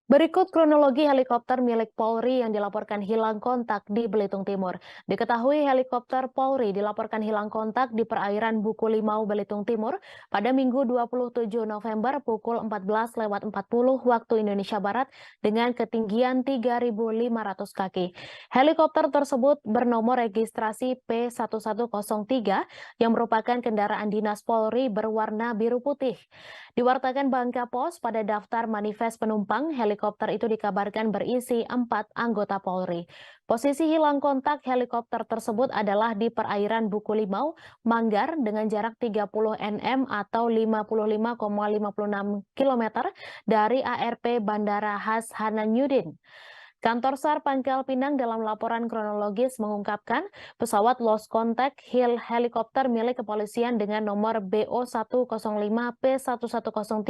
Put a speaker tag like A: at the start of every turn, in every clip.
A: Berikut kronologi helikopter milik Polri yang dilaporkan hilang kontak di Belitung Timur. Diketahui helikopter Polri dilaporkan hilang kontak di perairan Buku Limau, Belitung Timur pada Minggu 27 November pukul 14.40 waktu Indonesia Barat dengan ketinggian 3.500 kaki. Helikopter tersebut bernomor registrasi P1103 yang merupakan kendaraan dinas Polri berwarna biru putih. Diwartakan Bangka Pos pada daftar manifest penumpang, helikopter itu dikabarkan berisi 4 anggota Polri. Posisi hilang kontak helikopter tersebut adalah di perairan Buku Limau, Manggar dengan jarak 30 nm atau 55,56 km dari ARP Bandara Has Hananyudin. Kantor SAR Pangkal Pinang dalam laporan kronologis mengungkapkan pesawat lost contact helikopter milik kepolisian dengan nomor BO105P1103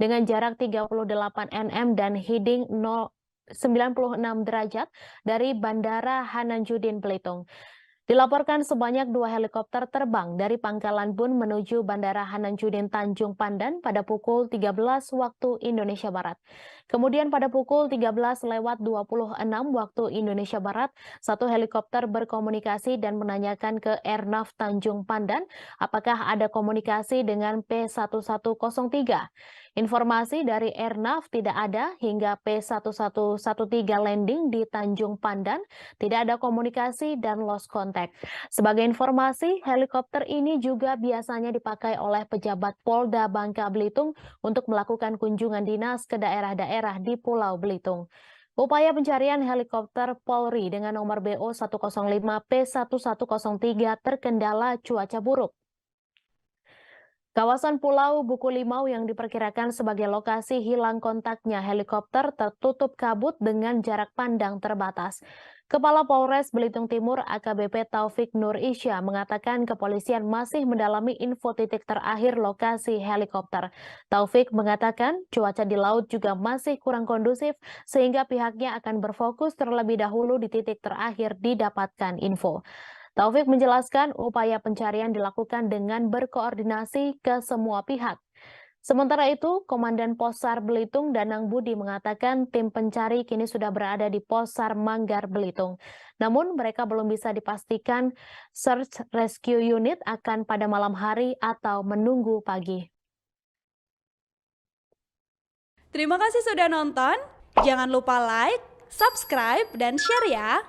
A: dengan jarak 38 nm dan heading 96 derajat dari Bandara Hananjudin Belitung. Dilaporkan sebanyak 2 helikopter terbang dari Pangkalan Bun menuju Bandara Hananjudin Tanjung Pandan pada pukul 13 waktu Indonesia Barat. Kemudian pada pukul 13.26 waktu Indonesia Barat, satu helikopter berkomunikasi dan menanyakan ke Airnav Tanjung Pandan apakah ada komunikasi dengan P1103. Informasi dari Airnav tidak ada hingga P1113 landing di Tanjung Pandan, tidak ada komunikasi dan lost contact. Sebagai informasi, helikopter ini juga biasanya dipakai oleh pejabat Polda Bangka Belitung untuk melakukan kunjungan dinas ke daerah-daerah di Pulau Belitung. Upaya pencarian helikopter Polri dengan nomor BO 105P1103 terkendala cuaca buruk. Kawasan Pulau Buku Limau yang diperkirakan sebagai lokasi hilang kontaknya helikopter tertutup kabut dengan jarak pandang terbatas. Kepala Polres Belitung Timur AKBP Taufik Nur Isya mengatakan kepolisian masih mendalami info titik terakhir lokasi helikopter. Taufik mengatakan cuaca di laut juga masih kurang kondusif sehingga pihaknya akan berfokus terlebih dahulu di titik terakhir didapatkan info. Taufik menjelaskan upaya pencarian dilakukan dengan berkoordinasi ke semua pihak. Sementara itu, Komandan Posar Belitung Danang Budi mengatakan tim pencari kini sudah berada di Posar Manggar Belitung. Namun mereka belum bisa dipastikan Search Rescue Unit akan pada malam hari atau menunggu pagi.
B: Terima kasih sudah nonton. Jangan lupa like, subscribe, dan share ya.